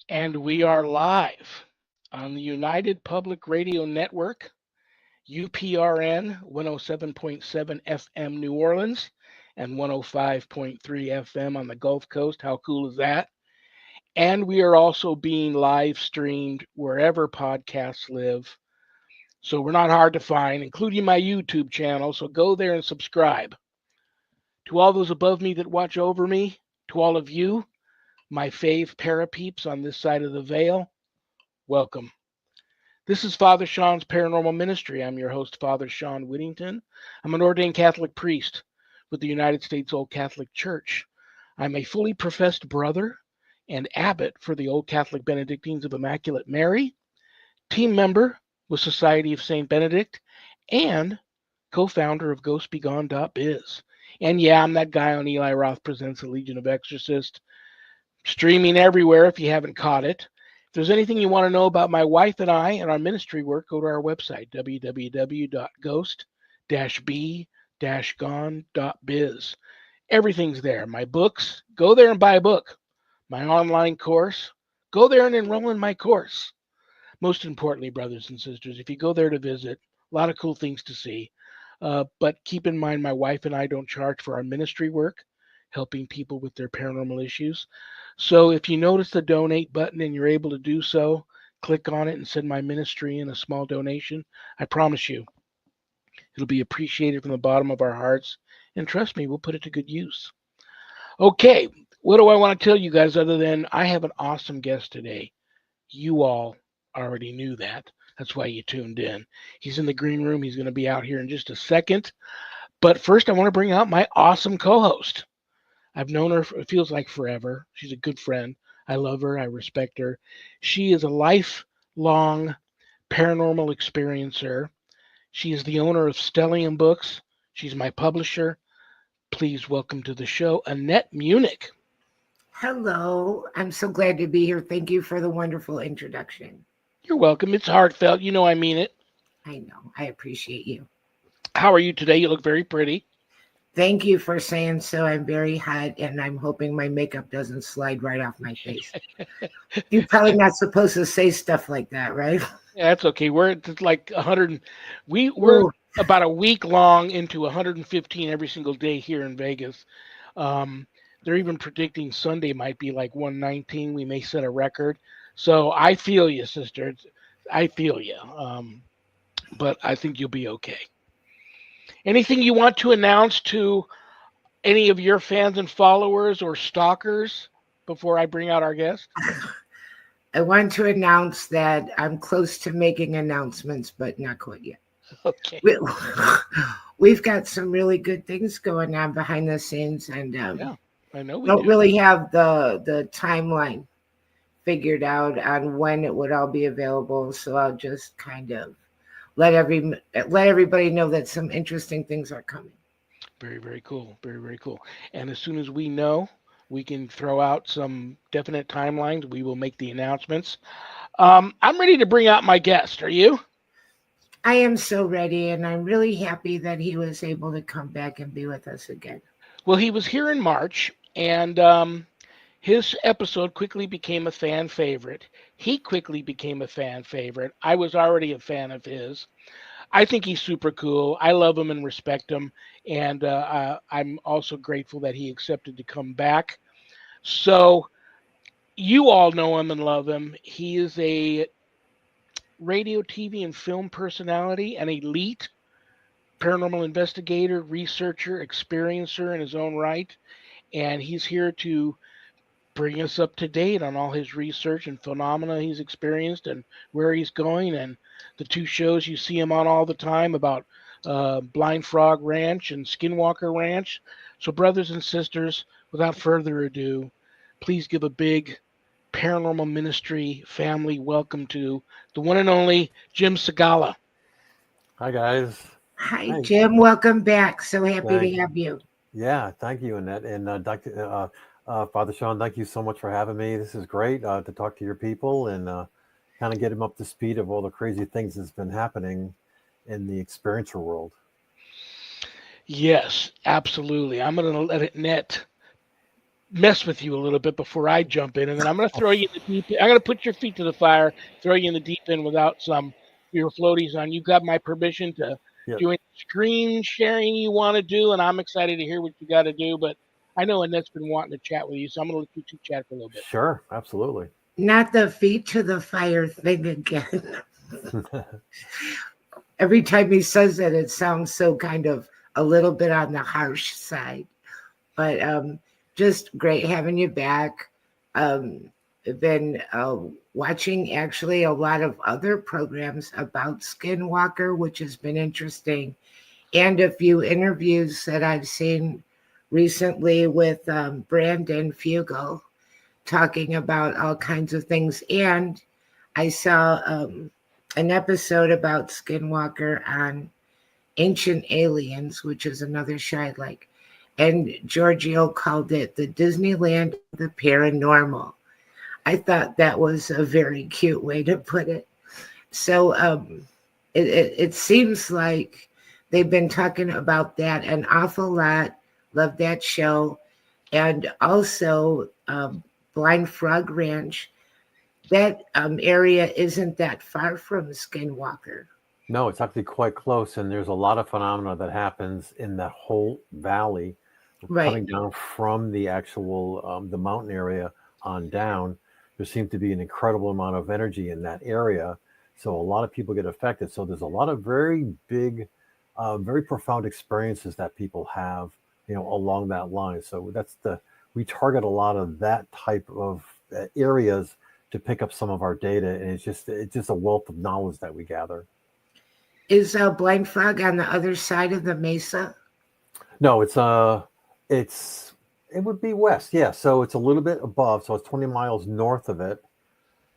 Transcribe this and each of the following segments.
And we are live on the United Public Radio Network, UPRN 107.7 FM New Orleans and 105.3 FM on the Gulf Coast. How cool is that? And we are also being live streamed wherever podcasts live. So we're not hard to find, including my YouTube channel. So go there and subscribe. To all those above me that watch over me, to all of you, my fave parapeeps on this side of the veil, welcome. This is Father Shawn's Paranormal Ministry. I'm your host, Father Shawn Whittington. I'm an ordained Catholic priest with the United States Old Catholic Church. I'm a fully professed brother and abbot for the Old Catholic Benedictines of Immaculate Mary, team member with Society of St. Benedict, and co-founder of GhostBegone.biz. And yeah, I'm that guy on Eli Roth Presents a Legion of Exorcists, streaming everywhere if you haven't caught it. If there's anything you want to know about my wife and I and our ministry work, go to our website, www.ghost-be-gone.biz. Everything's there. My books, go there and buy a book. My online course, go there and enroll in my course. Most importantly, brothers and sisters, if you go there to visit, a lot of cool things to see. But keep in mind, my wife and I don't charge for our ministry work, helping people with their paranormal issues. So if you notice the donate button and you're able to do so, click on it and send my ministry in a small donation. I promise you, it'll be appreciated from the bottom of our hearts. And trust me, we'll put it to good use. Okay, what do I want to tell you guys other than I have an awesome guest today? You all already knew that. That's why you tuned in. He's in the green room. He's going to be out here in just a second. But first, I want to bring out my awesome co host. I've known her, it feels like forever. She's a good friend. I love her. I respect her. She is a lifelong paranormal experiencer. She is the owner of Stellium Books. She's my publisher. Please welcome to the show, Annette Munich. Hello. I'm so glad to be here. Thank you for the wonderful introduction. You're welcome. It's heartfelt. You know I mean it. I know. I appreciate you. How are you today? You look very pretty. Thank you for saying so. I'm very hot, and I'm hoping my makeup doesn't slide right off my face. You're probably not supposed to say stuff like that, right? Yeah, that's okay. We're at like 100. We're Ooh. about a week long into 115 every single day here in Vegas. They're even predicting Sunday might be like 119. We may set a record. So I feel you, sister. I feel you. But I think you'll be okay. Anything you want to announce to any of your fans and followers or stalkers before I bring out our guest? I want to announce that I'm close to making announcements, but not quite yet. Okay. We've got some really good things going on behind the scenes, and Yeah, I know we don't do. really have the timeline figured out on when it would all be available. So I'll just kind of let everybody know that some interesting things are coming. Very, very cool. Very, very cool. And as soon as we know, we can throw out some definite timelines. We will make the announcements. I'm ready to bring out my guest. Are you? I am so ready, and I'm really happy that he was able to come back and be with us again. Well, he was here in March, and his episode quickly became a fan favorite. He quickly became a fan favorite. I was already a fan of his. I think he's super cool. I love him and respect him, and I'm also grateful that he accepted to come back. So you all know him and love him. He is a radio, TV, and film personality, an elite paranormal investigator, researcher, experiencer in his own right, and he's here to bring us up to date on all his research and phenomena he's experienced and where he's going. And the two shows you see him on all the time about Blind Frog Ranch and Skinwalker Ranch. So, brothers and sisters, without further ado, please give a big paranormal ministry family welcome to the one and only Jim Segala. Hi, guys. Hi, Thank, Jim. Welcome back. So happy thank, to have you. yeah, thank you, Annette. And Father Shawn, thank you so much for having me. This is great to talk to your people and kind of get them up to speed of all the crazy things that's been happening in the experiential world. Yes, absolutely. I'm going to let Annette mess with you a little bit before I jump in, and then I'm going to throw you in the deep. I'm going to put your feet to the fire, throw you in the deep end without some your floaties on. You got my permission to Yeah, do any screen sharing you want to do, and I'm excited to hear what you got to do. But I know Annette's been wanting to chat with you, so I'm going to let you two chat for a little bit. sure, absolutely. Not the feet to the fire thing again. Every time he says that, it sounds so kind of a little bit on the harsh side. But just great having you back. I've been watching actually a lot of other programs about Skinwalker, which has been interesting, and a few interviews that I've seen recently with Brandon Fugel talking about all kinds of things. And I saw an episode about Skinwalker on Ancient Aliens, which is another show I like. And Giorgio called it the Disneyland of the Paranormal. I thought that was a very cute way to put it. So it seems like they've been talking about that an awful lot. Love that show. And also Blind Frog Ranch. That area isn't that far from Skinwalker. No, it's actually quite close, and there's a lot of phenomena that happens in that whole valley, coming Right. down from the actual the mountain area on down. There seems to be an incredible amount of energy in that area, so a lot of people get affected. So there's a lot of very big, very profound experiences that people have, along that line. So we target a lot of that type of areas to pick up some of our data, and it's just a wealth of knowledge that we gather. Is Blind Frog on the other side of the mesa? No, it would be west, yeah. So it's a little bit above, so it's 20 miles north of it,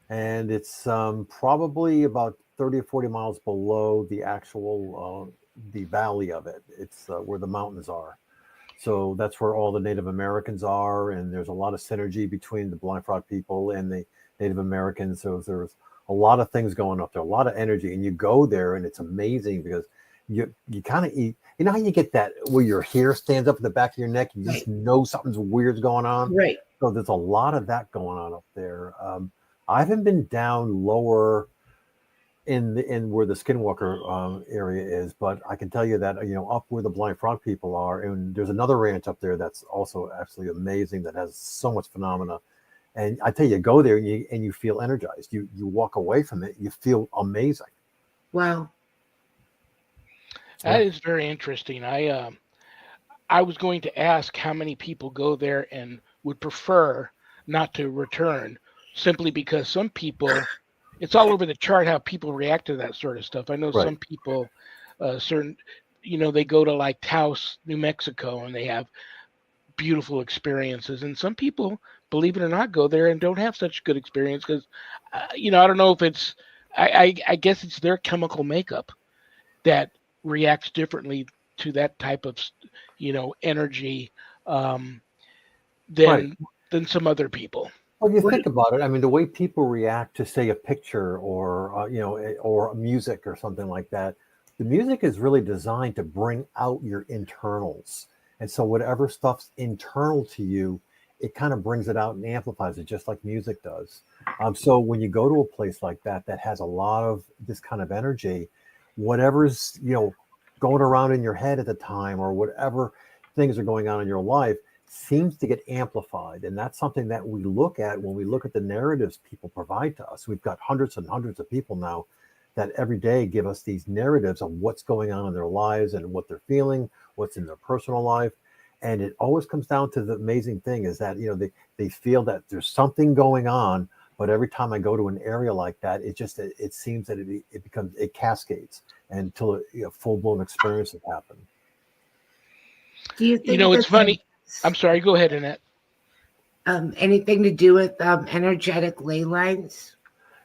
and it's probably about 30 or 40 miles below the actual the valley of it. It's where the mountains are. So that's where all the Native Americans are, and there's a lot of synergy between the Blind Frog people and the Native Americans. So there's a lot of things going up there, a lot of energy, and you go there, and it's amazing because you kind of eat. You know how you get that where your hair stands up in the back of your neck, you just Right. know something's weird's going on. Right. So there's a lot of that going on up there. I haven't been down lower in where the Skinwalker area is, but I can tell you that up where the Blind Frog people are, and there's another ranch up there that's also absolutely amazing that has so much phenomena. And I tell you, go there and you feel energized. You walk away from it, you feel amazing. Wow. That is very interesting. I was going to ask how many people go there and would prefer not to return, simply because some people, it's all over the chart how people react to that sort of stuff. I know Right. some people, certain, they go to like Taos, New Mexico, and they have beautiful experiences, and some people, believe it or not, go there and don't have such good experience because, I don't know if it's, I guess it's their chemical makeup that reacts differently to that type of energy um, Right. than some other people. Well, you What? think about it. I mean, the way people react to, say, a picture or or music or something like that, the music is really designed to bring out your internals, and so whatever stuff's internal to you, it kind of brings it out and amplifies it, just like music does. So when you go to a place like that has a lot of this kind of energy, whatever's going around in your head at the time or whatever things are going on in your life seems to get amplified. And that's something that we look at when we look at the narratives people provide to us. We've got hundreds and hundreds of people now that every day give us these narratives of what's going on in their lives and what they're feeling, what's in their personal life. And it always comes down to the amazing thing is that, they feel that there's something going on. But every time I go to an area like that, it seems that it cascades until a full blown experiences happen. Do you think It's that funny. I'm sorry. Go ahead, Annette. anything to do with energetic ley lines?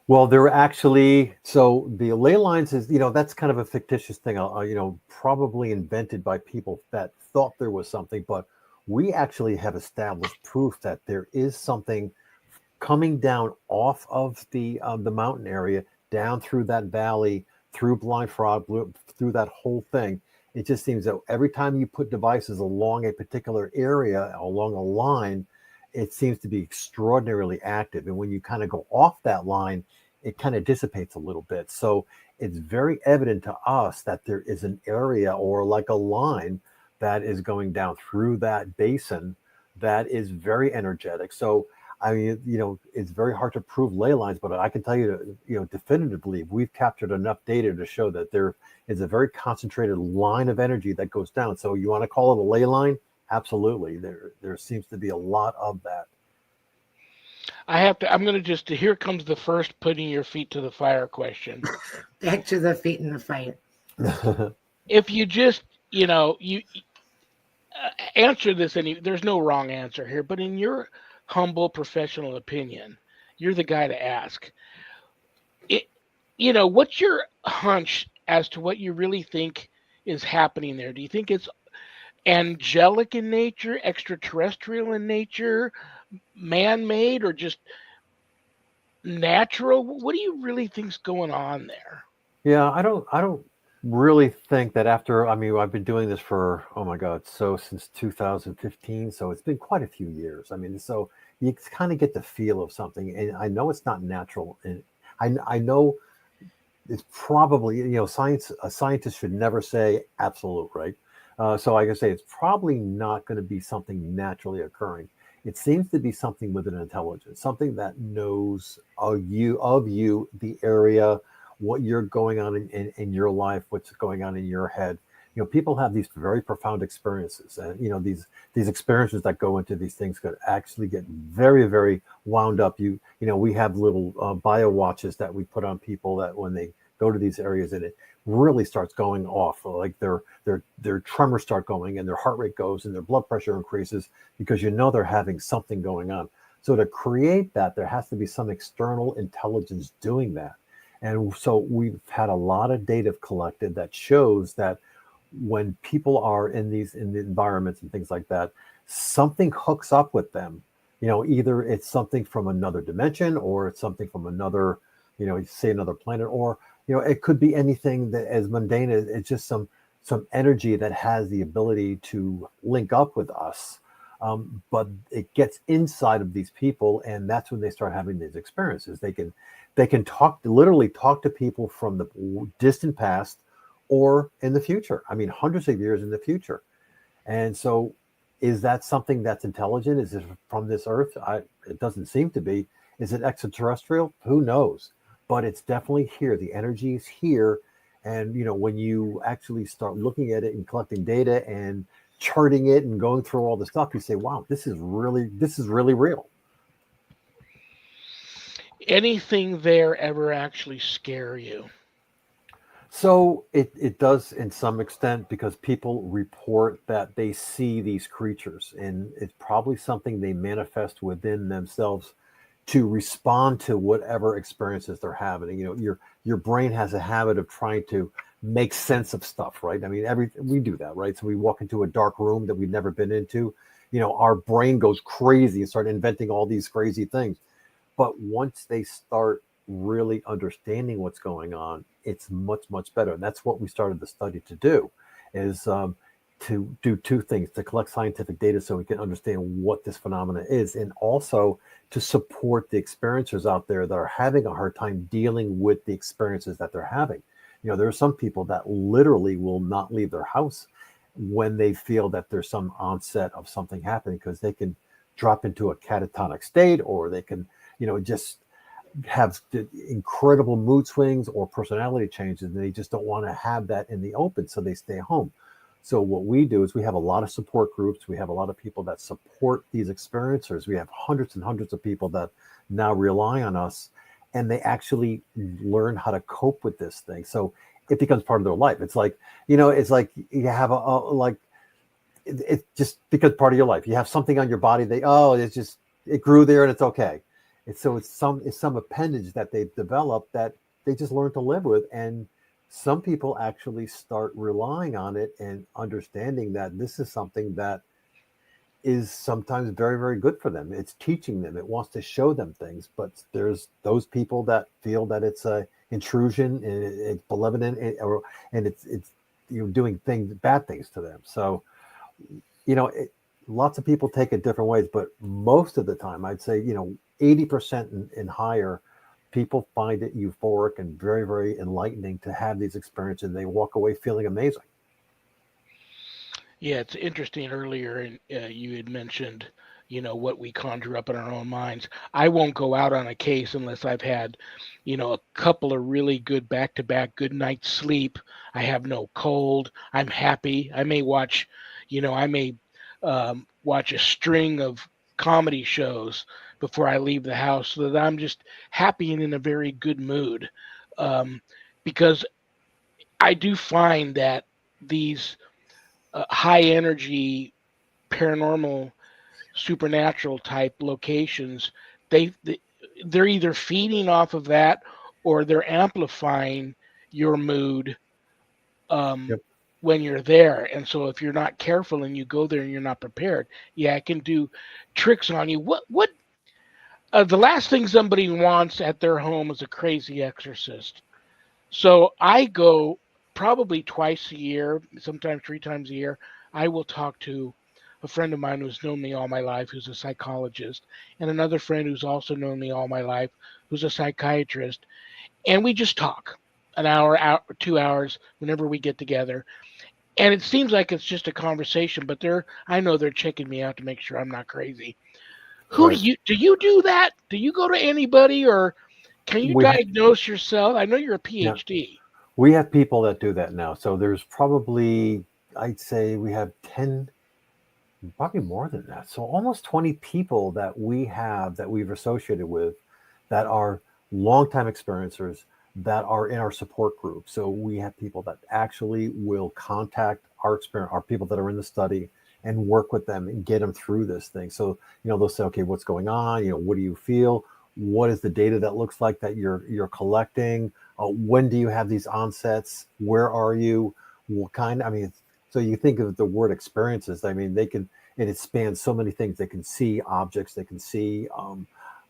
Well, they're actually so the ley lines is that's kind of a fictitious thing, probably invented by people that thought there was something, but we actually have established proof that there is something coming down off of the mountain area, down through that valley, through Blind Frog, through that whole thing. It just seems that every time you put devices along a particular area, along a line, it seems to be extraordinarily active. And when you kind of go off that line, it kind of dissipates a little bit. So it's very evident to us that there is an area or like a line that is going down through that basin that is very energetic. So I mean, it's very hard to prove ley lines, but I can tell you, definitively, we've captured enough data to show that there is a very concentrated line of energy that goes down. So you want to call it a ley line? Absolutely. There seems to be a lot of that. I'm going to here comes the first putting your feet to the fire question. Back to the feet in the fire. If you just, you answer this, there's no wrong answer here, but in your humble professional opinion, you're the guy to ask. What's your hunch as to what you really think is happening there? Do you think it's angelic in nature, extraterrestrial in nature, man-made, or just natural? What do you really think's going on there? Yeah, I don't really think that after, I mean, I've been doing this for, oh my God, so since 2015, so it's been quite a few years. I mean, so you kind of get the feel of something, and I know it's not natural, and I know it's probably, a scientist should never say absolute, right? So I can say it's probably not going to be something naturally occurring. It seems to be something with an intelligence, something that knows of you, the area, what you're going on in your life, what's going on in your head. People have these very profound experiences, and these experiences that go into these things could actually get very, very wound up. We have little bio watches that we put on people that when they go to these areas, and it really starts going off, like their tremors start going, and their heart rate goes, and their blood pressure increases, because they're having something going on. So to create that, there has to be some external intelligence doing that. And so we've had a lot of data collected that shows that when people are in the environments and things like that, something hooks up with them. Either it's something from another dimension, or it's something from another, say another planet, or it could be anything that as mundane as it's just some energy that has the ability to link up with us. But it gets inside of these people, and that's when they start having these experiences. They can literally talk to people from the distant past or in the future. I mean, hundreds of years in the future. And so is that something that's intelligent? Is it from this earth? It doesn't seem to be. Is it extraterrestrial? Who knows? But it's definitely here. The energy is here. And, when you actually start looking at it and collecting data and charting it and going through all the stuff, you say, wow, this is really real. Anything there ever actually scare you? So it does in some extent, because people report that they see these creatures, and it's probably something they manifest within themselves to respond to whatever experiences they're having. Your brain has a habit of trying to make sense of stuff, right? I mean, we do that, right? So we walk into a dark room that we've never been into, our brain goes crazy and start inventing all these crazy things. But once they start really understanding what's going on, it's much, much better. And that's what we started the study to do, is to do two things: to collect scientific data so we can understand what this phenomena is, and also to support the experiencers out there that are having a hard time dealing with the experiences that they're having. There are some people that literally will not leave their house when they feel that there's some onset of something happening, because they can drop into a catatonic state, or they can, just have incredible mood swings or personality changes, and they just don't want to have that in the open, so they stay home. So what we do is we have a lot of support groups. We have a lot of people that support these experiencers. We have hundreds and hundreds of people that now rely on us, and they actually learn how to cope with this thing. So it becomes part of their life. It's like, it's like you have it just becomes part of your life. You have something on your body. It grew there and it's okay. It's some appendage that they've developed that they just learn to live with. And some people actually start relying on it and understanding that this is something that is sometimes very, very good for them. It's teaching them. It wants to show them things. But there's those people that feel that it's a intrusion, and it's malevolent, and it's doing bad things to them. So lots of people take it different ways, but most of the time, I'd say, 80% and higher, people find it euphoric and very, very enlightening to have these experiences. And they walk away feeling amazing. Yeah, it's interesting. Earlier, and you had mentioned, what we conjure up in our own minds. I won't go out on a case unless I've had, a couple of really good back-to-back good night's sleep. I have no cold. I'm happy. I may watch, I may watch a string of comedy shows before I leave the house, so that I'm just happy and in a very good mood. Um, because I do find that these high energy paranormal supernatural type locations, they're either feeding off of that or they're amplifying your mood um, Yep. when you're there. And so if you're not careful and you go there and you're not prepared, yeah, it can do tricks on you. What the last thing somebody wants at their home is a crazy exorcist. So I go probably twice a year, sometimes 3 times a year. I will talk to a friend of mine who's known me all my life, who's a psychologist, and another friend who's also known me all my life, who's a psychiatrist. And we just talk an hour, 2 hours whenever we get together. And it seems like it's just a conversation, but I know they're checking me out to make sure I'm not crazy. Who Right. do you do that? Do you go to anybody, or can you We have, diagnose yourself? I know you're a yeah, PhD. we have people that do that now. So there's probably, I'd say we have 10, probably more than that. So almost 20 people that we've associated with that are longtime experiencers that are in our support group. So we have people that actually will contact our people that are in the study and work with them and get them through this thing. So, they'll say, okay, what's going on? What do you feel? What is the data that looks like that you're collecting? When do you have these onsets? Where are you? What kind? I mean, so you think of the word experiences. I mean, and it spans so many things. They can see objects. They can see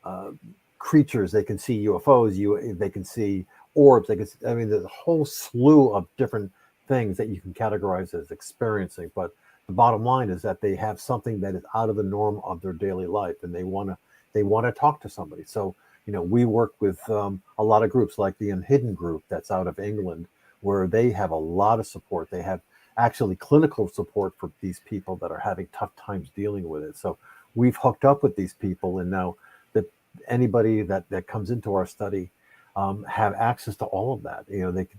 uh, creatures. They can see UFOs. They can see orbs. I mean, there's a whole slew of different things that you can categorize as experiencing. But the bottom line is that they have something that is out of the norm of their daily life, and they want to talk to somebody. So, we work with a lot of groups like the Unhidden group that's out of England, where they have a lot of support. They have actually clinical support for these people that are having tough times dealing with it. So we've hooked up with these people, and now that anybody that comes into our study have access to all of that.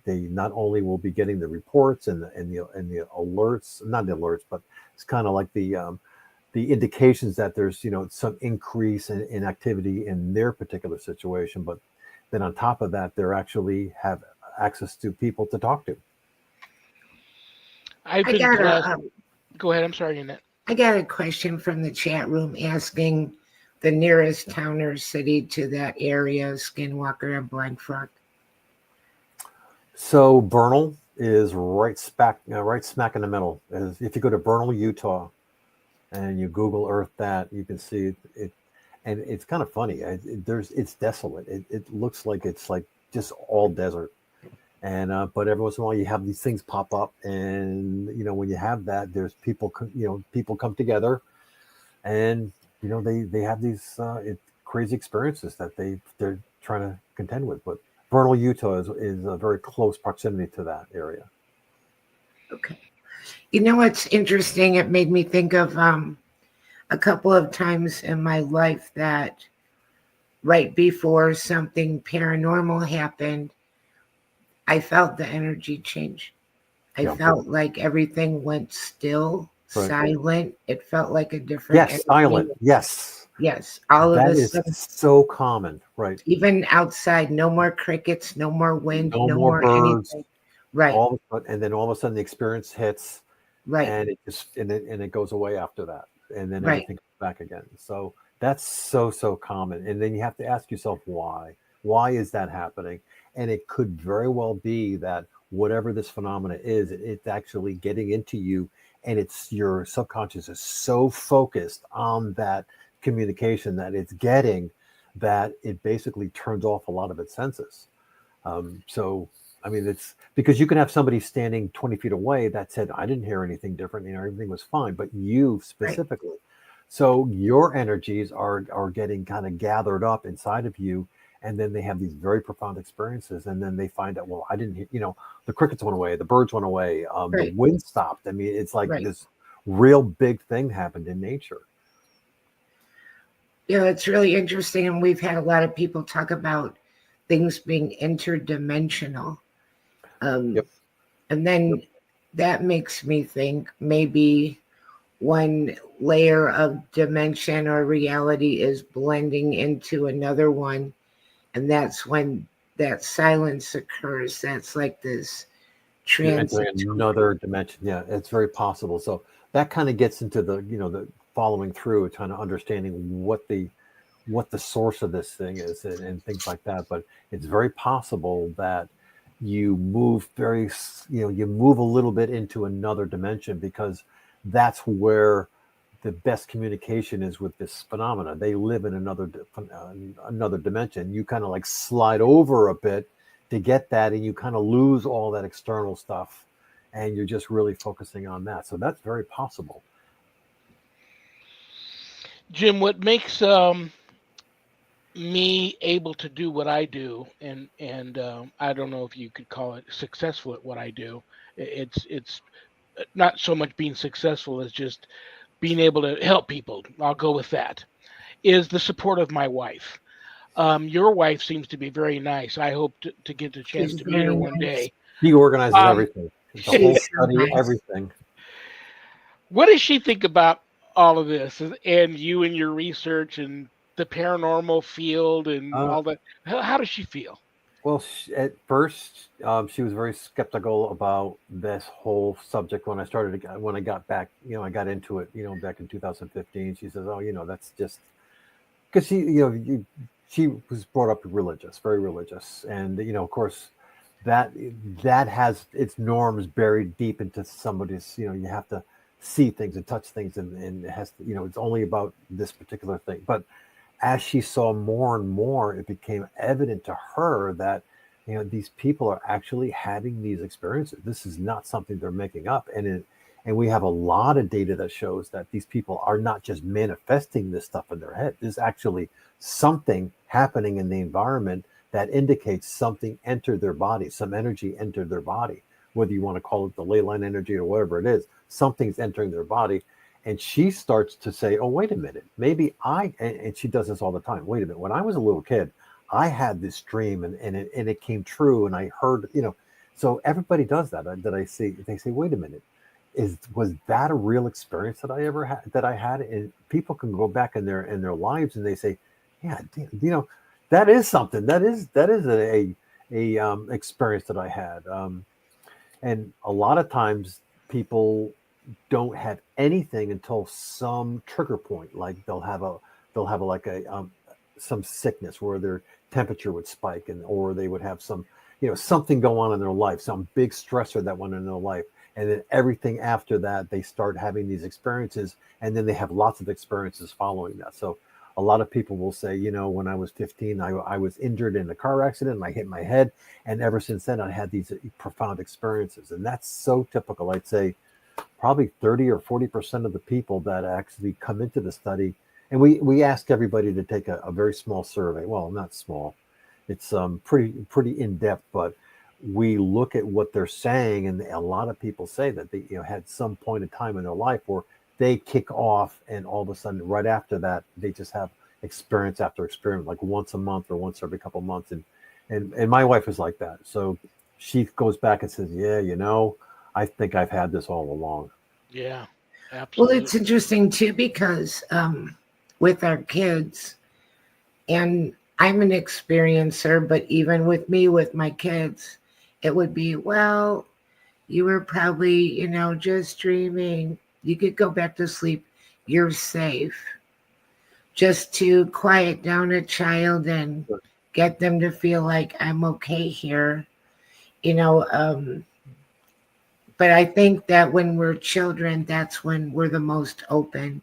They not only will be getting the reports and the alerts, not the alerts, but it's kind of like the indications that there's some increase in activity in their particular situation. But then on top of that, they're actually have access to people to talk to. I've I been got blessed. a, Go ahead. I'm sorry, Annette. I got a question from the chat room asking the nearest town or city to that area, Skinwalker and Blank Frog. So Bernal is right smack in the middle. If you go to Bernal, Utah, and you Google Earth that, you can see it, and it's kind of funny. It's desolate. It looks like it's like just all desert, and but every once in a while you have these things pop up, and when you have that, there's people people come together, and they have these crazy experiences that they're trying to contend with. But Vernal, Utah is a very close proximity to that area. Okay. You know what's interesting? It made me think of a couple of times in my life that right before something paranormal happened, I felt the energy change. I felt like everything went still, Right. silent. It felt like a different Yes, energy. silent. Yes. Yes, all of That a is sudden, so common, right? even outside, no more crickets, no more wind, No no more more birds. anything. Right, And then all of a sudden the experience hits, right, and it goes away after that, and then right. everything comes back again. So that's so common, and then you have to ask yourself why. Why is that happening? And it could very well be that whatever this phenomena is, it's actually getting into you, and it's your subconscious is so focused on that communication that it's getting that it basically turns off a lot of its senses. So I mean, it's because you can have somebody standing 20 feet away that said, I didn't hear anything different, everything was fine, but you Right. specifically. So your energies are getting kind of gathered up inside of you, and then they have these very profound experiences, and then they find out, well, I didn't hear, the crickets went away, the birds went away, the Right. wind stopped. I mean, it's like Right. this real big thing happened in nature. It's really interesting. And we've had a lot of people talk about things being interdimensional. Yep. And then that makes me think maybe one layer of dimension or reality is blending into another one. And that's when that silence occurs. That's like this You're entering transit. another dimension. Yeah, it's very possible. So that kind of gets into the following through, kind of understanding what the source of this thing is, and things like that. But it's very possible that you move you move a little bit into another dimension, because that's where the best communication is with this phenomena. They live in another dimension. You kind of like slide over a bit to get that, and you kind of lose all that external stuff, and you're just really focusing on that. So that's very possible. Jim, what makes me able to do what I do, and I don't know if you could call it successful at what I do. It's not so much being successful as just being able to help people. I'll go with that. Is the support of my wife. Your wife seems to be very nice. I hope to get a chance She's to meet her very one nice. day. He organizes Um, everything, the whole She's so study, nice. everything. what does she think about all of this and you and your research and the paranormal field and Uh, all that? How does she feel? Well, at first, she was very skeptical about this whole subject when I got back, I got into it, back in 2015. She says, "Oh, that's just because she was brought up religious, very religious, and of course, that that has its norms buried deep into somebody's. You have to see things and touch things, and it has to, it's only about this particular thing, but." As she saw more and more, it became evident to her that these people are actually having these experiences. This is not something they're making up, and we have a lot of data that shows that these people are not just manifesting this stuff in their head. There's actually something happening in the environment that indicates something entered their body, some energy entered their body, whether you want to call it the ley line energy or whatever it is. Something's entering their body. And she starts to say, oh, wait a minute, maybe and she does this all the time. Wait a minute. When I was a little kid, I had this dream and it came true. And I heard, so everybody does that I see. They say, wait a minute, was that a real experience that I ever had, And people can go back in their lives and they say, yeah, that is something that is a experience that I had. And a lot of times people don't have anything until some trigger point, like they'll have like a some sickness where their temperature would spike, or they would have some something go on in their life, some big stressor that went in their life, and then everything after that they start having these experiences, and then they have lots of experiences following that. So a lot of people will say, when I was 15, I was injured in a car accident and I hit my head, and ever since then I had these profound experiences. And that's so typical. I'd say probably 30 or 40% of the people that actually come into the study. And we ask everybody to take a very small survey. Well, not small. It's pretty in-depth, but we look at what they're saying. And a lot of people say that they had some point in time in their life where they kick off, and all of a sudden right after that, they just have experience after experience, like once a month or once every couple of months. And my wife is like that. So she goes back and says, yeah, I think I've had this all along. Yeah, Well, absolutely. it's interesting too, because with our kids, and I'm an experiencer, but even with me, with my kids, it would be, well, you were probably, just dreaming. You could go back to sleep. You're safe. Just to quiet down a child and get them to feel like I'm okay here. But I think that when we're children, that's when we're the most open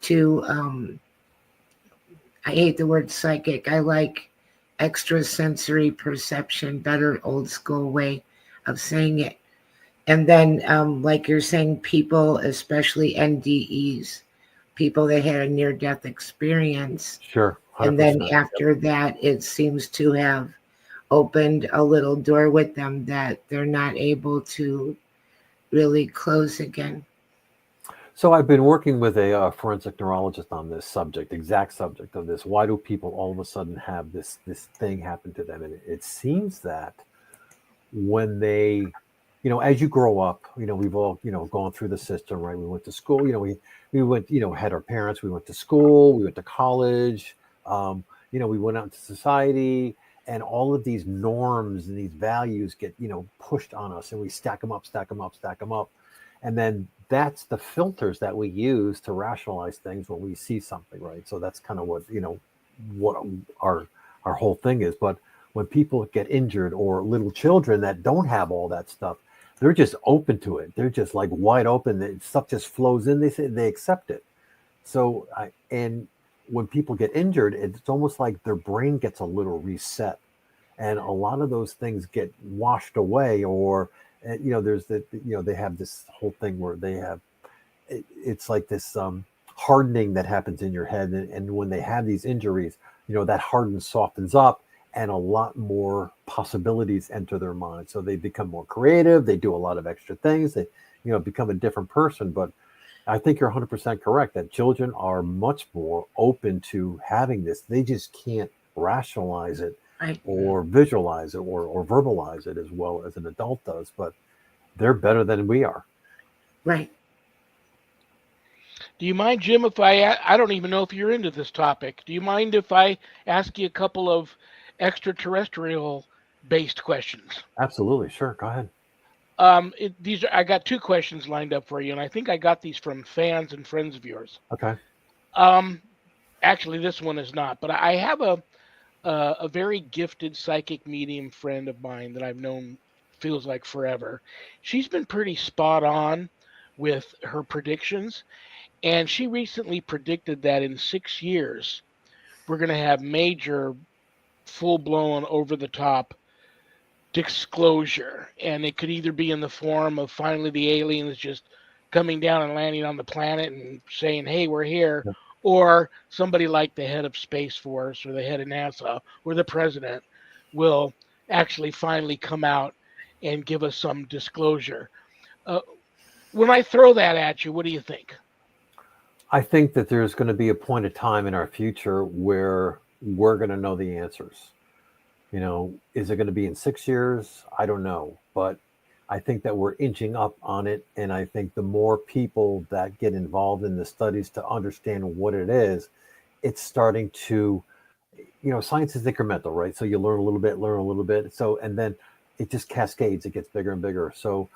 to, I hate the word psychic. I like extrasensory perception, better old school way of saying it. And then, like you're saying, people, especially NDEs, people that had a near-death experience. Sure. 100%. And then after that, it seems to have opened a little door with them that they're not able to really close again. So I've been working with a forensic neurologist on this subject, exact subject of this. Why do people all of a sudden have this thing happen to them? And it seems that when they, as you grow up, we've all, gone through the system, right? We went to school, we went, had our parents, we went to school, we went to college, we went out into society, and all of these norms and these values get, pushed on us, and we stack them up, stack them up, stack them up. And then that's the filters that we use to rationalize things when we see something, right? So that's kind of what, what our whole thing is. But when people get injured, or little children that don't have all that stuff, they're just open to it. They're just like wide open. Stuff just flows in. They accept it. So, and when people get injured, it's almost like their brain gets a little reset, and a lot of those things get washed away, or there's they have this whole thing where they have, it's like this hardening that happens in your head, and when they have these injuries, that hardens, softens up, and a lot more possibilities enter their mind. So they become more creative. They do a lot of extra things. They become a different person. But I think you're 100% correct that children are much more open to having this. They just can't rationalize it, right, or visualize it, or verbalize it as well as an adult does, but they're better than we are. Right. Do you mind, Jim, if I don't even know if you're into this topic. Do you mind if I ask you a couple of extraterrestrial based questions? Absolutely. Sure. Go ahead. I got two questions lined up for you, and I think I got these from fans and friends of yours. Okay. Actually, this one is not, but I have a very gifted psychic medium friend of mine that I've known feels like forever. She's been pretty spot on with her predictions, and she recently predicted that in 6 years we're going to have major, full-blown, over-the-top disclosure, and it could either be in the form of finally the aliens just coming down and landing on the planet and saying, "Hey, we're here," Yep, or somebody like the head of Space Force or the head of NASA or the president will actually finally come out and give us some disclosure. When I throw that at you, what do you think? I think that there's going to be a point of time in our future where we're going to know the answers. Is it going to be in 6 years? I don't know. But I think that we're inching up on it. And I think the more people that get involved in the studies to understand what it is, it's starting to, science is incremental, right? So you learn a little bit. So, and then it just cascades. It gets bigger and bigger. So,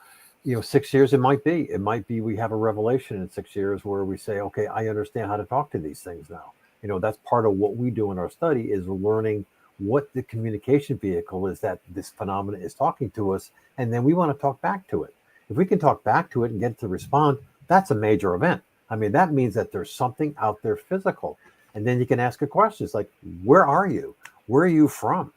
6 years, it might be we have a revelation in 6 years where we say, okay, I understand how to talk to these things now. That's part of what we do in our study, is learning what the communication vehicle is that this phenomenon is talking to us. And then we want to talk back to it. If we can talk back to it and get it to respond, that's a major event. I mean, that means that there's something out there physical. And then you can ask a question. It's like, where are you? Where are you from?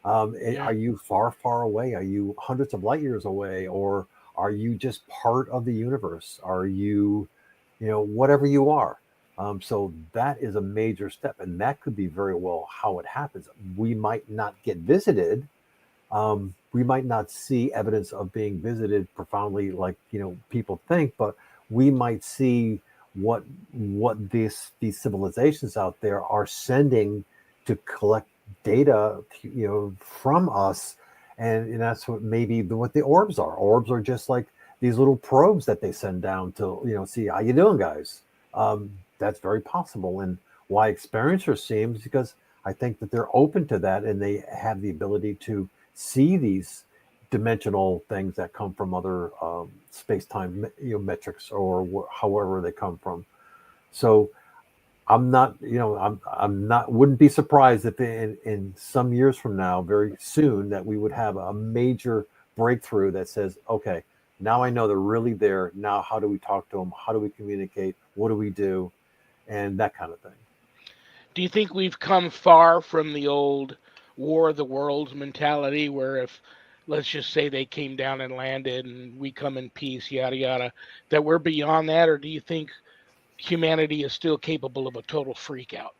Are you far, far away? Are you hundreds of light years away? Or are you just part of the universe? Are you, whatever you are? So that is a major step, and that could be very well how it happens. We might not get visited. We might not see evidence of being visited profoundly like, people think, but we might see what these civilizations out there are sending to collect data, from us. And that's what what the orbs are. Orbs are just like these little probes that they send down to, see how you doing, guys. That's very possible. And why experiencers seem, because I think that they're open to that, and they have the ability to see these dimensional things that come from other space-time metrics, or however they come from. So I'm not, wouldn't be surprised if in some years from now, very soon, that we would have a major breakthrough that says, okay, now I know they're really there. Now, how do we talk to them? How do we communicate? What do we do? And that kind of thing. Do you think we've come far from the old, war of the worlds mentality, where if, let's just say, they came down and landed and we come in peace, yada yada, that we're beyond that, or do you think humanity is still capable of a total freak out?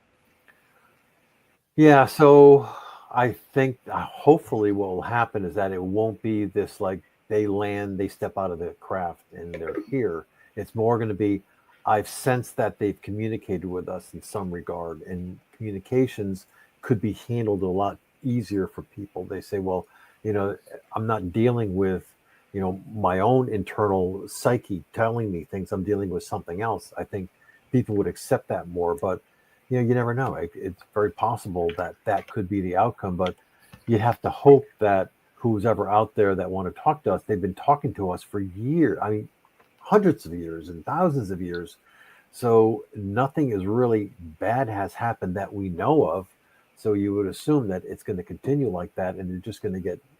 Yeah, so I think hopefully what will happen is that it won't be this like they land, they step out of the craft and they're here. It's more going to be, I've sensed that they've communicated with us in some regard, and communications could be handled a lot easier for people. They say, well, I'm not dealing with, my own internal psyche telling me things. I'm dealing with something else. I think people would accept that more, but you never know. It's very possible that that could be the outcome, but you have to hope that who's ever out there that want to talk to us, they've been talking to us for years. I mean, hundreds of years and thousands of years. So nothing is really bad has happened that we know of. So you would assume that it's going to continue like that, and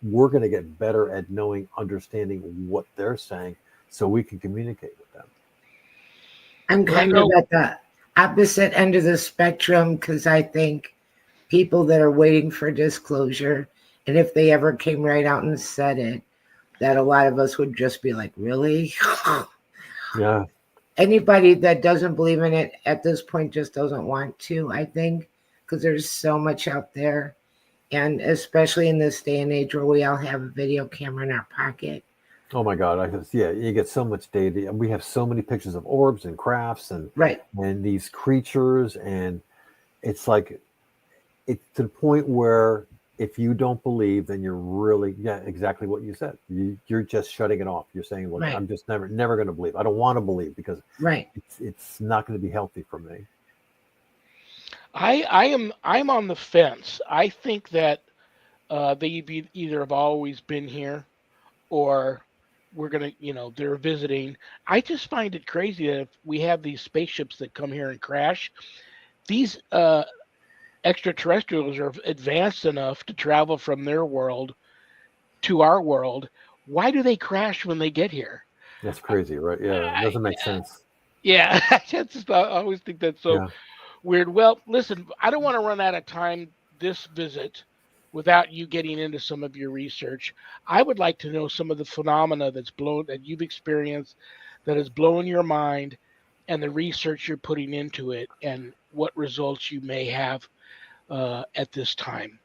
we're going to get better at knowing, understanding what they're saying, so we can communicate with them. I'm kind of at the opposite end of the spectrum, because I think people that are waiting for disclosure, and if they ever came right out and said it, that a lot of us would just be like, really? Yeah. Anybody that doesn't believe in it at this point just doesn't want to, I think, because there's so much out there. And especially in this day and age where we all have a video camera in our pocket. Oh my God! You get so much data. We have so many pictures of orbs and crafts and these creatures, and it's like it's to the point where if you don't believe, then you're really exactly what you said. You're just shutting it off. You're saying, "Well, I'm just never going to believe. I don't want to believe because it's not going to be healthy for me." I'm on the fence. I think that they either have always been here, or we're gonna, they're visiting. I just find it crazy that if we have these spaceships that come here and crash, these extraterrestrials are advanced enough to travel from their world to our world. Why do they crash when they get here? That's crazy, right? Yeah, it doesn't make sense. Yeah, I always think that's so weird. Well, listen, I don't want to run out of time this visit without you getting into some of your research. I would like to know some of the phenomena that you've experienced that has blown your mind, and the research you're putting into it, and what results you may have at this time.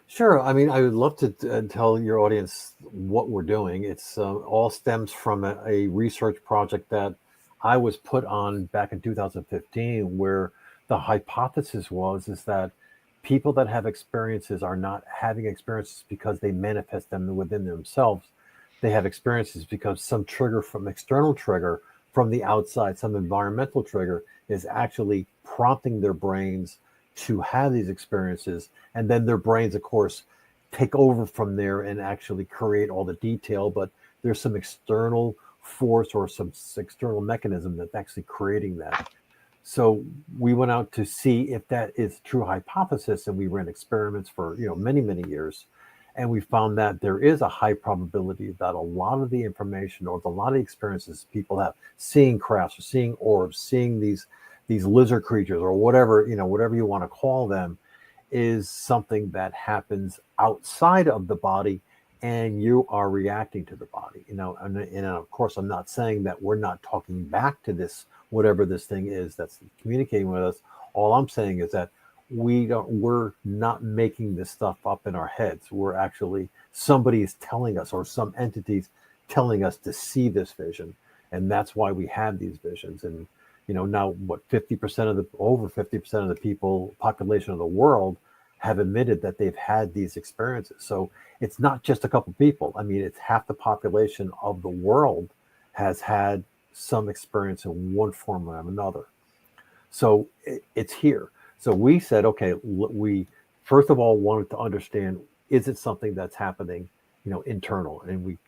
Sure. I mean, I would love to tell your audience what we're doing. It's all stems from a research project that I was put on back in 2015, where the hypothesis is that people that have experiences are not having experiences because they manifest them within themselves. They have experiences because some external trigger from the outside, some environmental trigger is actually prompting their brains to have these experiences. And then their brains, of course, take over from there and actually create all the detail. But there's some external force or some external mechanism that's actually creating that. So we went out to see if that is true hypothesis, and we ran experiments for many, many years, and we found that there is a high probability that a lot of the information or a lot of the experiences people have, seeing crafts or seeing orbs, seeing these lizard creatures or whatever you want to call them, is something that happens outside of the body, and you are reacting to the body. And of course, I'm not saying that we're not talking back to this, whatever this thing is that's communicating with us. All I'm saying is that we're not making this stuff up in our heads. We're actually, somebody is telling us, or some entities telling us to see this vision. And that's why we have these visions. And, now what, over 50% of the population of the world have admitted that they've had these experiences. So it's not just a couple people. I mean, it's half the population of the world has had some experience in one form or another. So it's here. So we said, okay, we first of all wanted to understand, is it something that's happening, internal? And we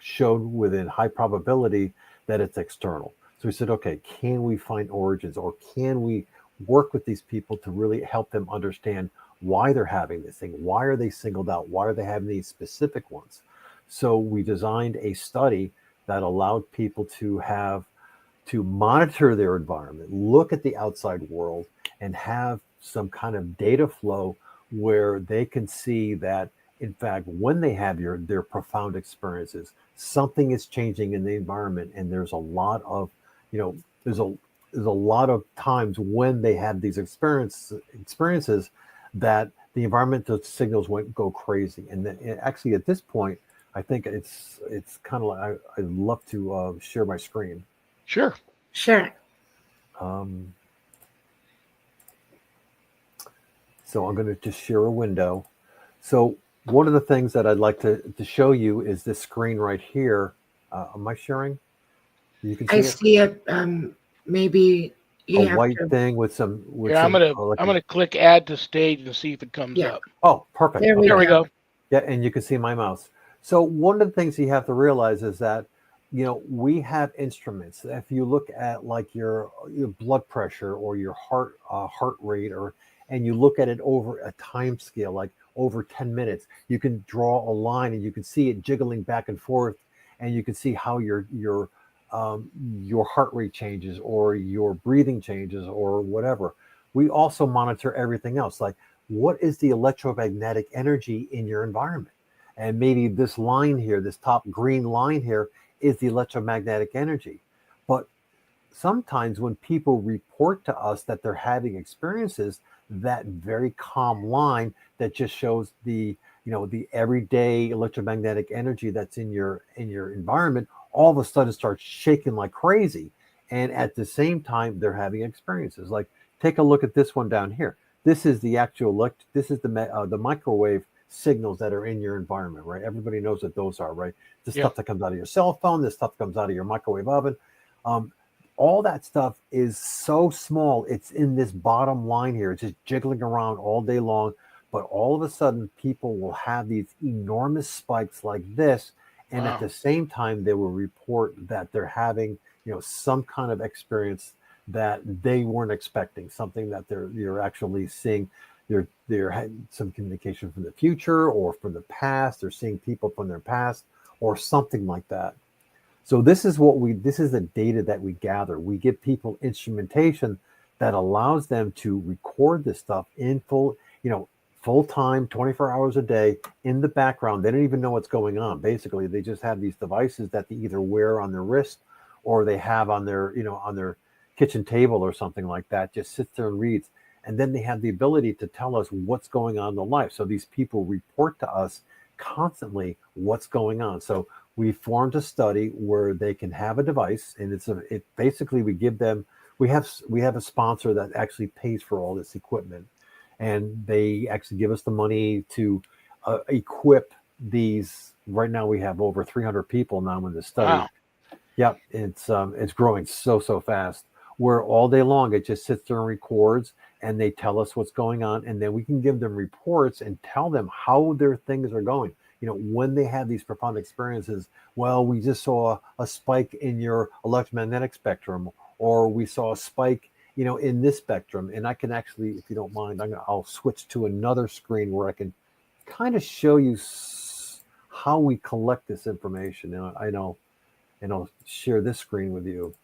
showed within high probability that it's external. So we said, okay, can we find origins, or can we work with these people to really help them understand why they're having this thing? Why are they singled out? Why are they having these specific ones? So we designed a study that allowed people to monitor their environment, look at the outside world, and have some kind of data flow where they can see that, in fact, when they have their profound experiences, something is changing in the environment, and there's a lot of, you know, there's a lot of times when they have these experiences that the environmental signals won't go crazy. And then actually at this point, I think it's kind of like I'd love to share my screen. Sure. Sure. So I'm going to just share a window. So one of the things that I'd like to show you is this screen right here. Am I sharing? You can see I it? see it. Maybe you A have white to. thing with some. Yeah, I'm gonna click add to stage and see if it comes Yeah. up. Oh, perfect. There we There we go. go. Yeah, and you can see my mouse. So one of the things you have to realize is that, you know, we have instruments. If you look at like your blood pressure or your heart rate, and you look at it over a time scale, like over 10 minutes, you can draw a line and you can see it jiggling back and forth, and you can see how your heart rate changes or your breathing changes or whatever. We also monitor everything else, like what is the electromagnetic energy in your environment? And maybe this line here, this top green line here, is the electromagnetic energy. But sometimes when people report to us that they're having experiences, that very calm line that just shows the, you know, the everyday electromagnetic energy that's in your environment, all of a sudden starts shaking like crazy. And at the same time, they're having experiences. Like, take a look at this one down here. This is the actual this is the microwave signals that are in your environment, right? Everybody knows what those are, right? The stuff that comes out of your cell phone, the stuff that comes out of your microwave oven. All that stuff is so small. It's in this bottom line here. It's just jiggling around all day long. But all of a sudden, people will have these enormous spikes like this. And at the same time, they will report that they're having, you know, some kind of experience that they weren't expecting, something that you're actually seeing. They're having some communication from the future or from the past. They're seeing people from their past or something like that. So this is the data that we gather. We give people instrumentation that allows them to record this stuff in full time, 24 hours a day in the background. They don't even know what's going on. Basically, they just have these devices that they either wear on their wrist or they have on their, on their kitchen table or something like that, just sits there and reads. And then they have the ability to tell us what's going on in their life. So these people report to us constantly what's going on. So we formed a study where they can have a device, and basically we have a sponsor that actually pays for all this equipment, and they actually give us the money to equip these. Right now we have over 300 people now in the study. Wow. Yep, it's growing so fast. Where all day long it just sits there and records, and they tell us what's going on, and then we can give them reports and tell them how their things are going. When they have these profound experiences, well, we just saw a spike in your electromagnetic spectrum, or we saw a spike, in this spectrum. And I can actually, if you don't mind, I'll switch to another screen where I can kind of show you how we collect this information. And I'll share this screen with you.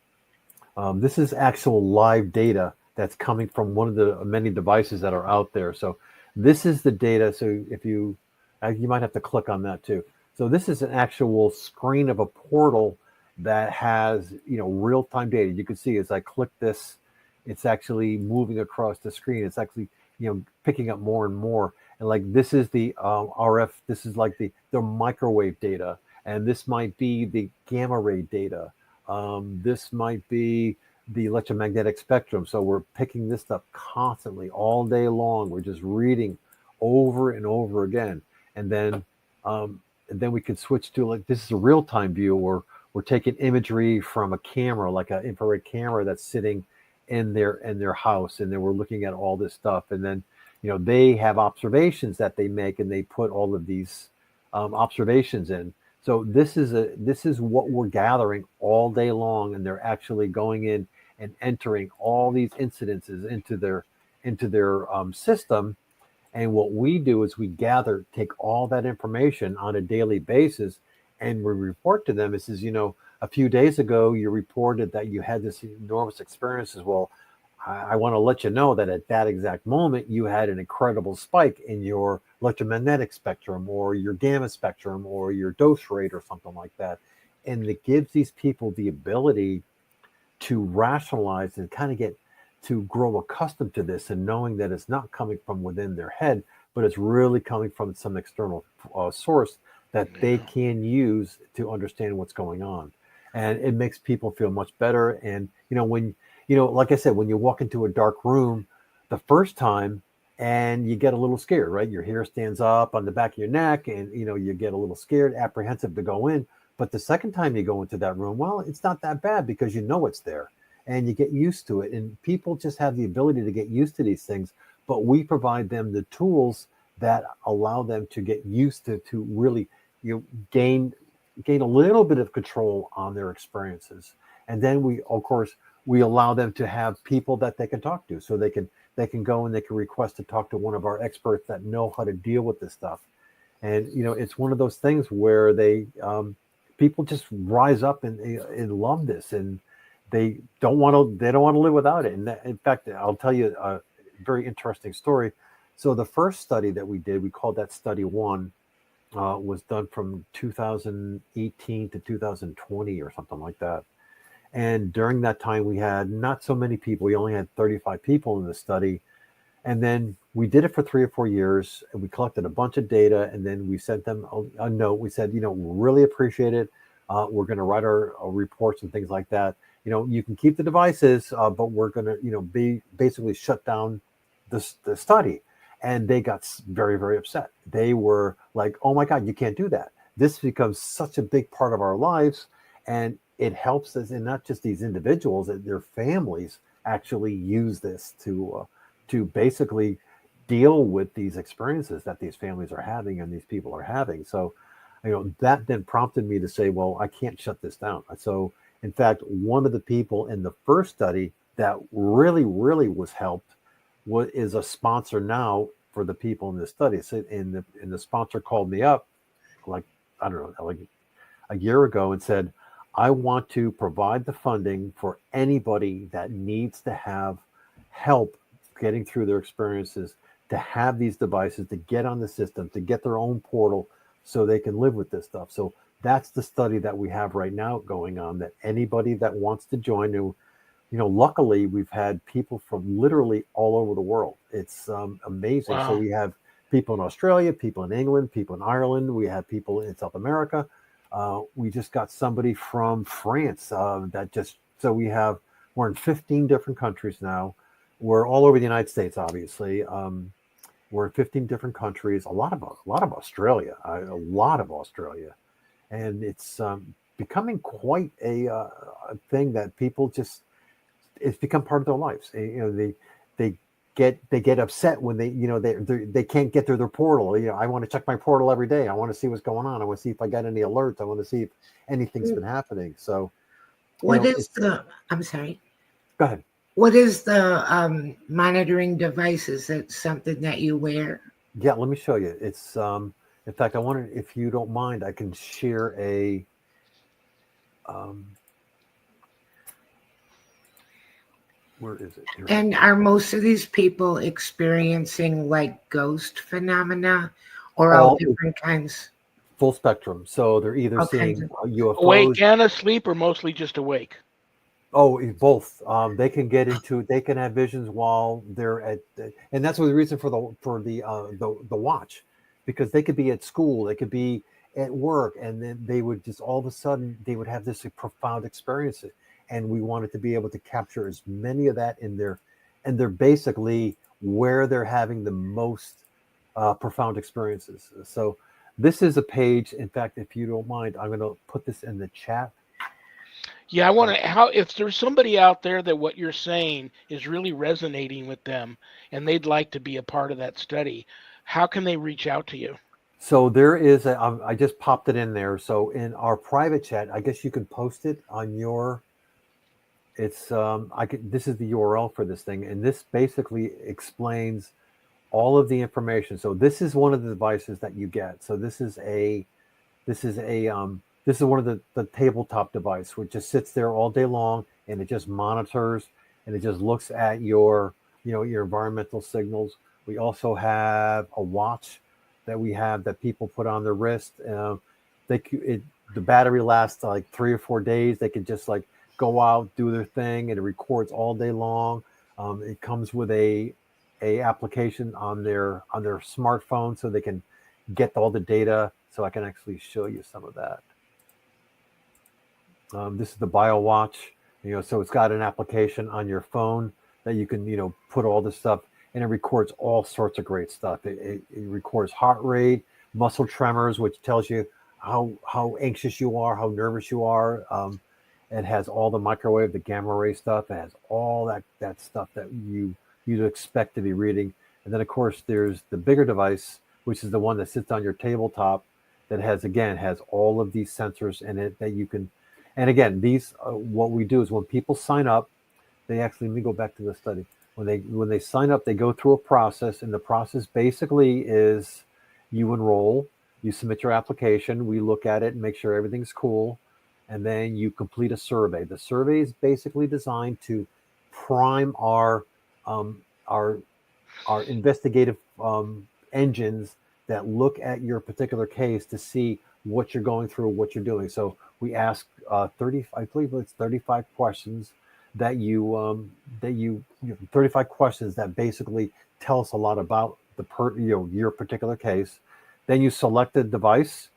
This is actual live data that's coming from one of the many devices that are out there. So this is the data. So if you might have to click on that too. So this is an actual screen of a portal that has, real-time data. You can see as I click this, it's actually moving across the screen. It's actually, picking up more and more. And like, this is the RF, this is like the microwave data. And this might be the gamma ray data. This might be the electromagnetic spectrum. So we're picking this up constantly all day long. We're just reading over and over again. And then we can switch to, like, this is a real-time view where we're taking imagery from a camera, like an infrared camera that's sitting in their house, and then we're looking at all this stuff. And then they have observations that they make, and they put all of these observations in. So this is what we're gathering all day long, and they're actually going in and entering all these incidences into their system. And what we do is we take all that information on a daily basis, and we report to them. It says, a few days ago, you reported that you had this enormous experience as well. I want to let you know that at that exact moment, you had an incredible spike in your electromagnetic spectrum or your gamma spectrum or your dose rate or something like that. And it gives these people the ability to rationalize and kind of get to grow accustomed to this and knowing that it's not coming from within their head, but it's really coming from some external source that they can use to understand what's going on. And it makes people feel much better. And, when, like I said, when you walk into a dark room the first time and you get a little scared, right? Your hair stands up on the back of your neck and, you get a little scared, apprehensive to go in. But the second time you go into that room, well, it's not that bad because you know it's there and you get used to it. And people just have the ability to get used to these things, but we provide them the tools that allow them to get used to really gain a little bit of control on their experiences. And then we allow them to have people that they can talk to, so they can go and they can request to talk to one of our experts that know how to deal with this stuff. And it's one of those things where people just rise up and love this, and they don't want to live without it. And in fact, I'll tell you a very interesting story. So the first study that we did, we called that study 1, was done from 2018 to 2020 or something like that. And during that time, we had not so many people. We only had 35 people in the study. And then we did it for 3 or 4 years, and we collected a bunch of data, and then we sent them a note. We said, we really appreciate it. We're going to write our reports and things like that. You can keep the devices, but we're going to, basically shut down the study. And they got very, very upset. They were like, oh my God, you can't do that. This becomes such a big part of our lives. And it helps us, and not just these individuals, their families actually use this to basically deal with these experiences that these families are having and these people are having. So, that then prompted me to say, well, I can't shut this down. So, in fact, one of the people in the first study that really, really was helped is a sponsor now for the people in this study. So, and the sponsor called me up, like, I don't know, like a year ago, and said, I want to provide the funding for anybody that needs to have help getting through their experiences, to have these devices, to get on the system, to get their own portal so they can live with this stuff. So that's the study that we have right now going on, that anybody that wants to join, luckily we've had people from literally all over the world. It's amazing. Wow. So we have people in Australia, people in England, people in Ireland. We have people in South America. We just got somebody from France so we're in 15 different countries now. We're all over the United States, obviously. We're in 15 different countries, a lot of Australia, and it's becoming quite a thing that people just, it's become part of their lives. They get upset when they can't get through their portal. I want to check my portal every day. I want to see what's going on. I want to see if I got any alerts. I want to see if anything's been happening. So, I'm sorry. Go ahead. What is the monitoring device? Is it something that you wear? Yeah, let me show you. It's in fact, I wonder if you don't mind, I can share a where is it? Here. And are most of these people experiencing like ghost phenomena, or all different kinds? Full spectrum. So they're either seeing UFOs, awake and asleep, or mostly just awake. Oh, both. They can get into. They can have visions while they're at, and that's the reason for the watch, because they could be at school, they could be at work, and then they would just all of a sudden they would have this profound experience, and we wanted to be able to capture as many of that in their, and they're basically where they're having the most profound experiences. So this is a page. In fact, if you don't mind, I'm going to put this in the chat. Yeah, I want to, if there's somebody out there that what you're saying is really resonating with them and they'd like to be a part of that study, how can they reach out to you? So there is I just popped it in there. So in our private chat, I guess you can post it on your, this is the URL for this thing. And this basically explains all of the information. So this is one of the devices that you get. So this is one of the tabletop device, which just sits there all day long, and it just monitors and it just looks at your, your environmental signals. We also have a watch that we have that people put on their wrist. The battery lasts like 3 or 4 days. They can just like go out, do their thing, and it records all day long. It comes with a application on their smartphone, so they can get all the data. So I can actually show you some of that. This is the Bio Watch. So it's got an application on your phone that you can put all this stuff, and it records all sorts of great stuff. It records heart rate, muscle tremors, which tells you how anxious you are, how nervous you are. It has all the microwave, the gamma ray stuff. It has all that stuff that you'd expect to be reading. And then, of course, there's the bigger device, which is the one that sits on your tabletop that has all of these sensors in it that you can. And again, these what we do is when people sign up, let me go back to the study. When they sign up, they go through a process, and the process basically is you enroll, you submit your application, we look at it and make sure everything's cool, and then you complete a survey. The survey is basically designed to prime our investigative engines that look at your particular case to see what you're going through, what you're doing. So we ask 35 questions that you 35 questions that basically tell us a lot about your particular case. Then you select the device.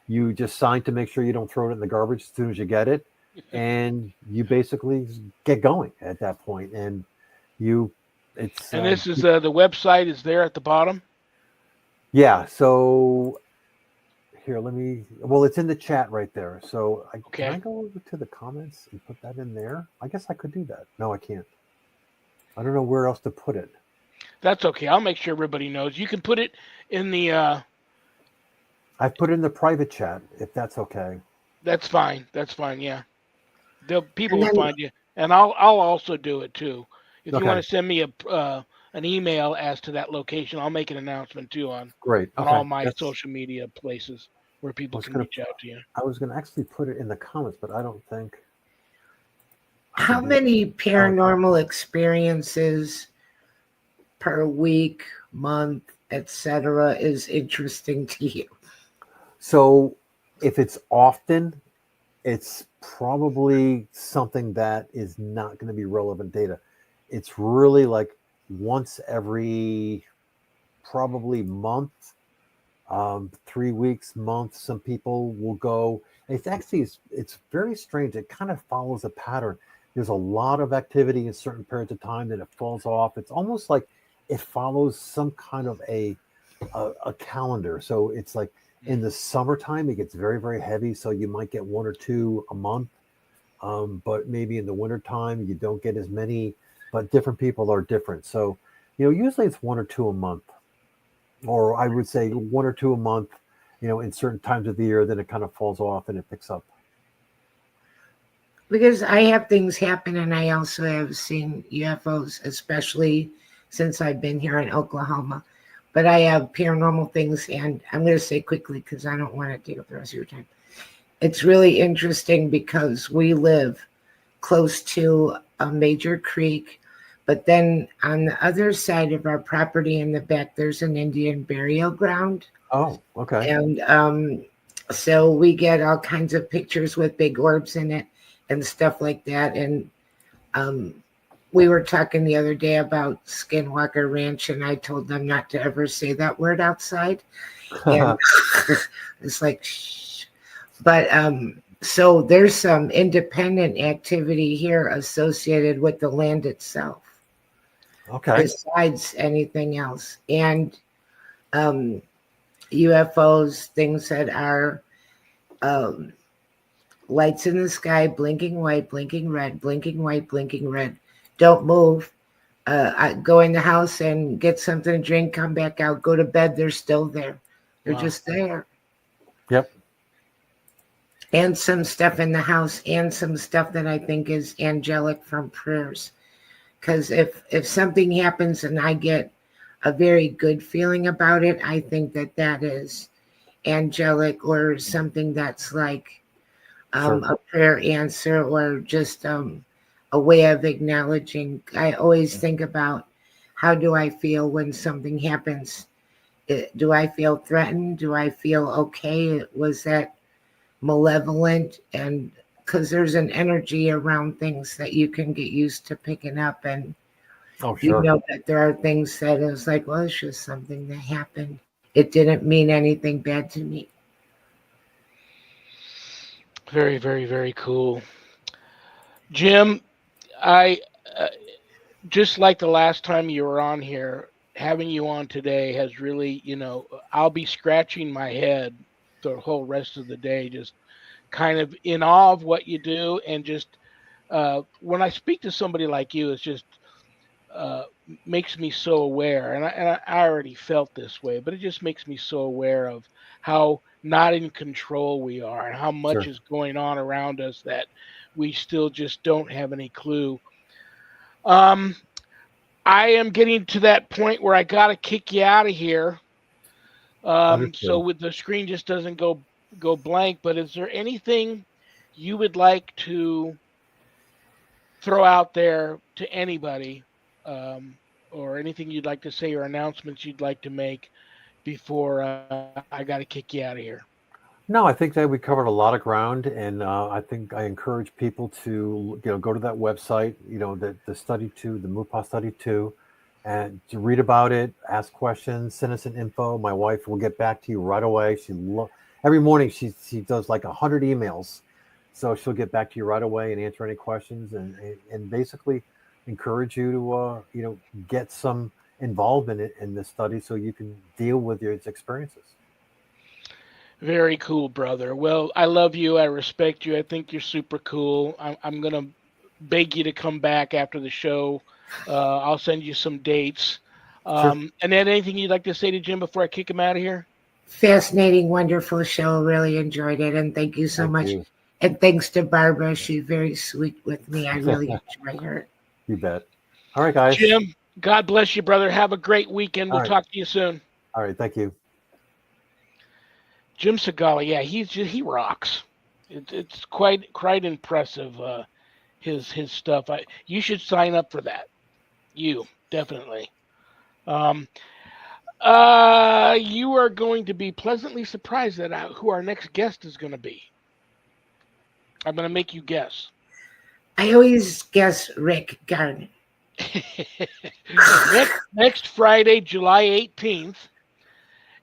You just sign to make sure you don't throw it in the garbage as soon as you get it, and you basically get going at that point. And this is the website is there at the bottom. Yeah. So here, it's in the chat right there. So can I go over to the comments and put that in there? I guess I could do that. No, I can't. I don't know where else to put it. That's okay. I'll make sure everybody knows. You can put it in the... I put it in the private chat, if that's okay. That's fine. Yeah. People will find you. And I'll also do it too. If you want to send me an email as to that location, I'll make an announcement too on all my social media places where people can reach out to you. I was going to actually put it in the comments, but I don't think. How many paranormal experiences per week, month, etc. is interesting to you? So if it's often, it's probably something that is not going to be relevant data. It's really like once every probably month, 3 weeks, month. Some people will go. It's very strange. It kind of follows a pattern. There's a lot of activity in certain periods of time, then it falls off. It's almost like it follows some kind of a calendar. So it's like in the summertime, it gets very, very heavy. So you might get 1 or 2 a month. But maybe in the wintertime, you don't get as many. But different people are different. So, usually it's 1 or 2 a month. Or I would say 1 or 2 a month, in certain times of the year, then it kind of falls off and it picks up. Because I have things happen, and I also have seen UFOs, especially since I've been here in Oklahoma. But I have paranormal things, and I'm going to say quickly because I don't want to take up the rest of your time. It's really interesting because we live close to a major creek, but then on the other side of our property in the back, there's an Indian burial ground. Oh, okay. And so we get all kinds of pictures with big orbs in it and stuff like that. And we were talking the other day about Skinwalker Ranch, and I told them not to ever say that word outside. And it's like, shh. But so there's some independent activity here associated with the land itself. Okay. Besides anything else. And UFOs, things that are lights in the sky, blinking white, blinking red, blinking white, blinking red. Don't move. I go in the house and get something to drink, come back out, go to bed. They're still there. They're just there. Yep. And some stuff in the house, and some stuff that I think is angelic from prayers. Because if something happens and I get a very good feeling about it, I think that is angelic or something that's like a prayer answer or just a a way of acknowledging. I always think about, how do I feel when something happens? Do I feel threatened? Do I feel okay? Was that malevolent? And because there's an energy around things that you can get used to picking up, and Oh, you sure. know that there are things that it's like, well, it's just something that happened. It didn't mean anything bad to me. Very, very, very cool. Jim, I just like the last time you were on here, having you on today has really, I'll be scratching my head the whole rest of the day, just kind of in awe of what you do. And just when I speak to somebody like you, it's just uh, makes me so aware. And I already felt this way, but it just makes me so aware of how not in control we are and how much Sure. is going on around us that we still just don't have any clue. Um, I am getting to that point where I got to kick you out of here. So Understood. with the screen just doesn't go blank. But is there anything you would like to throw out there to anybody, or anything you'd like to say, or announcements you'd like to make before I got to kick you out of here? No, I think that we covered a lot of ground, and I think I encourage people to go to that website, the study two, the MUPA study two, and to read about it, ask questions, send us an info. My wife will get back to you right away. Every morning she does like 100 emails, so she'll get back to you right away and answer any questions, and basically encourage you to get some involvement in this study so you can deal with your experiences. Very cool, brother. Well, I love you. I respect you. I think you're super cool. I'm gonna beg you to come back after the show. I'll send you some dates. Sure. And then anything you'd like to say to Jim before I kick him out of here? Fascinating, wonderful show. Really enjoyed it. And thank you so Thank much. you. And thanks to Barbara. She's very sweet with me. I really enjoy her. You bet. All right, guys. Jim, God bless you, brother. Have a great weekend. All We'll right. talk to you soon. All right. Thank you. Jim Segala, yeah, he rocks. It's quite impressive. His stuff. You should sign up for that. You definitely. Um, you are going to be pleasantly surprised at who our next guest is going to be. I'm going to make you guess. I always guess Rick Garner. next Friday, July 18th,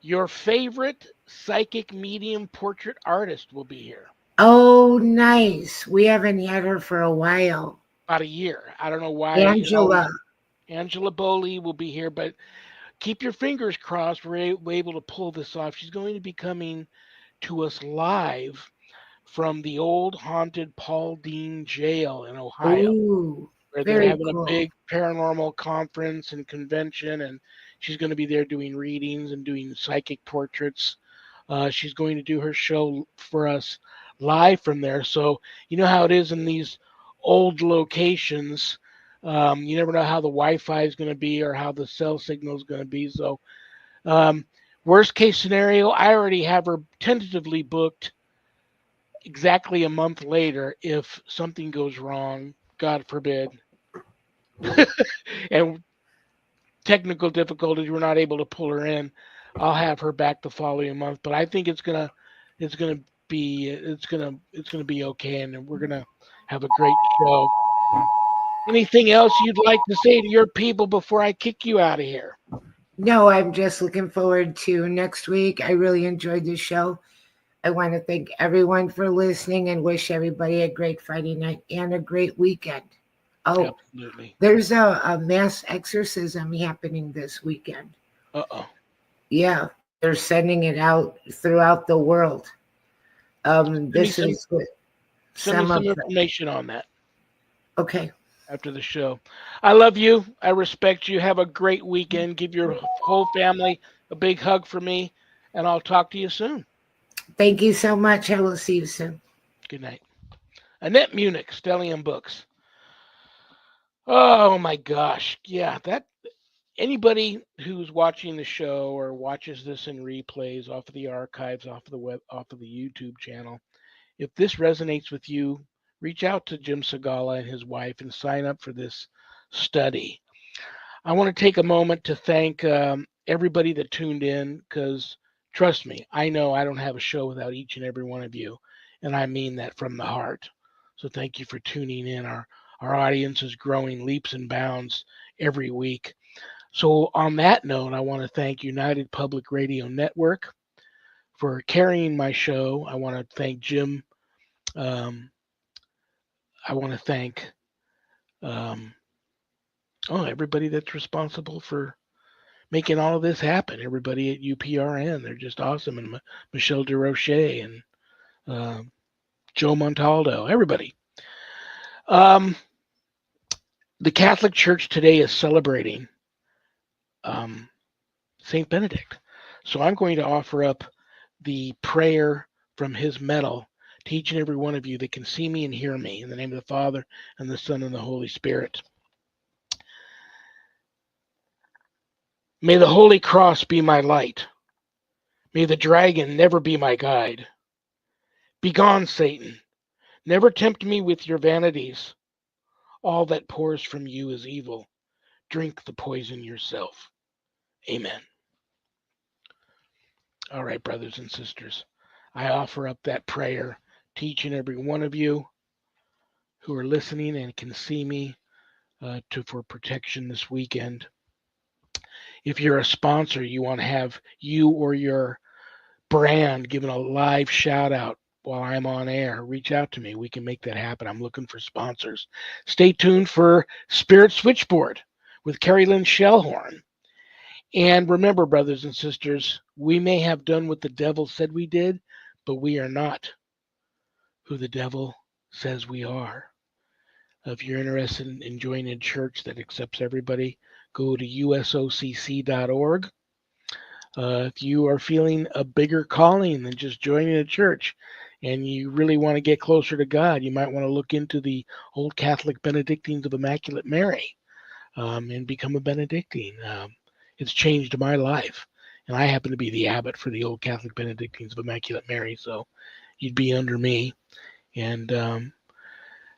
your favorite psychic medium portrait artist will be here. Oh, nice. We haven't had her for a while. About a year. I don't know why. Angela. Angela Bowley will be here, but keep your fingers crossed we're able to pull this off. She's going to be coming to us live from the old haunted Paul Dean Jail in Ohio, Ooh, where they're very having a cool. big paranormal conference and convention, and she's going to be there doing readings and doing psychic portraits. She's going to do her show for us live from there. So you know how it is in these old locations. You never know how the Wi-Fi is going to be or how the cell signal is going to be. So um, worst case scenario, I already have her tentatively booked exactly a month later if something goes wrong, God forbid, and technical difficulties, we're not able to pull her in. I'll have her back the following month, but I think it's gonna be okay, and we're gonna have a great show. Anything else you'd like to say to your people before I kick you out of here? No, I'm just looking forward to next week. I really enjoyed the show. I want to thank everyone for listening and wish everybody a great Friday night and a great weekend. Oh, Absolutely. there's a mass exorcism happening this weekend. Uh-oh. Yeah, they're sending it out throughout the world. This Send is me some some of the. information on that Okay. after the show. I love you. I respect you. Have a great weekend. Give your whole family a big hug for me, and I'll talk to you soon. Thank you so much. I will see you soon. Good night. Annette Munich, Stellium Books. Oh my gosh. Yeah, that anybody who's watching the show or watches this in replays off of the archives, off of the web, off of the YouTube channel, if this resonates with you, reach out to Jim Segala and his wife and sign up for this study. I want to take a moment to thank everybody that tuned in, because trust me, I know I don't have a show without each and every one of you, and I mean that from the heart. So thank you for tuning in. Our audience is growing leaps and bounds every week. So on that note, I want to thank United Public Radio Network for carrying my show. I want to thank Jim. I want to thank everybody that's responsible for making all of this happen. Everybody at UPRN, they're just awesome. And Michelle DeRoche and Joe Montaldo, everybody. The Catholic Church today is celebrating St. Benedict. So I'm going to offer up the prayer from his medal to each and every one of you that can see me and hear me, in the name of the Father and the Son and the Holy Spirit. May the Holy Cross be my light. May the dragon never be my guide. Begone, Satan. Never tempt me with your vanities. All that pours from you is evil. Drink the poison yourself. Amen. All right, brothers and sisters, I offer up that prayer to each and every one of you who are listening and can see me for protection this weekend. If you're a sponsor, you want to have you or your brand given a live shout out while I'm on air, reach out to me. We can make that happen. I'm looking for sponsors. Stay tuned for Spirit Switchboard with Carrie Lynn Shellhorn. And remember, brothers and sisters, we may have done what the devil said we did, but we are not who the devil says we are. If you're interested in joining a church that accepts everybody, go to usocc.org. If you are feeling a bigger calling than just joining a church and you really want to get closer to God, you might want to look into the Old Catholic Benedictines of Immaculate Mary and become a Benedictine. It's changed my life. And I happen to be the abbot for the Old Catholic Benedictines of Immaculate Mary, so you'd be under me. And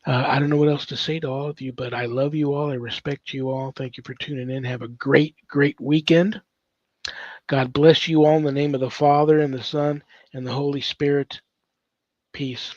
I don't know what else to say to all of you, but I love you all. I respect you all. Thank you for tuning in. Have a great, great weekend. God bless you all in the name of the Father and the Son and the Holy Spirit. Peace.